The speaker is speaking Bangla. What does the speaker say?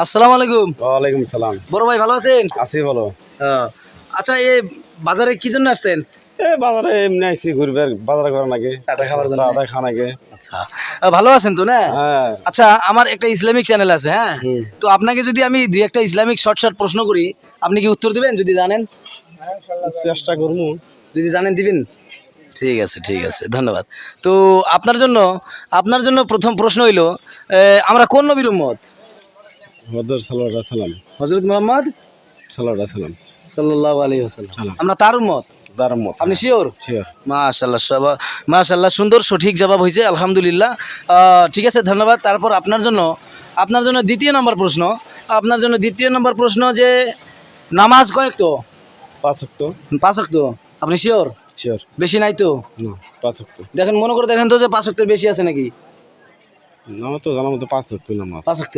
আসসালামু আলাইকুম। ওয়ালাইকুম সালাম। বড় ভাই ভালো আছেন? আছি ভালো। আচ্ছা, এই বাজারে কি জন্য আসছেন? বাজারে এমনি আইছি ঘুরবে, বাজার করার নাকি চাটা খাওয়ার জন্য। চাটা খাওয়া নাকি। আচ্ছা, ভালো আছেন তো না? হ্যাঁ। আচ্ছা, আমার একটা ইসলামিক চ্যানেল আছে, হ্যাঁ। হুম। তো আপনাকে যদি আমি দুই একটা ইসলামিক শর্ট প্রশ্ন করি, আপনি কি উত্তর দিবেন যদি জানেন? চেষ্টা করবো। যদি জানেন দিবেন। ঠিক আছে, ঠিক আছে, ধন্যবাদ। তো আপনার জন্য প্রথম প্রশ্ন হইল, আমরা কোন নবীর উম্মত? হযরত সাল্লাল্লাহু আলাইহি ওয়াসাল্লাম। হযরত মুহাম্মদ সাল্লাল্লাহু আলাইহি ওয়াসাল্লাম। সাল্লাল্লাহু আলাইহি ওয়াসাল্লাম। আমরা তার উম্মত। তার মত। আপনি শিওর? শিওর। মাশাআল্লাহ, মাশাআল্লাহ, সুন্দর সঠিক জবাব হয়েছে, আলহামদুলিল্লাহ। ঠিক আছে, ধন্যবাদ। তারপর আপনার জন্য দ্বিতীয় নম্বর প্রশ্ন, যে নামাজ কয়েক তো? 5 ওয়াক্ত। 5 ওয়াক্ত। আপনি শিওর? শিওর। বেশি নাই তো? না, 5 ওয়াক্ত। দেখেন, মনে করে দেখেন তো যে 5 ওয়াক্তের বেশি আছে নাকি? নামাজ তো জানার মতো 5 ওয়াক্ত নামাজ। 5 ওয়াক্ত।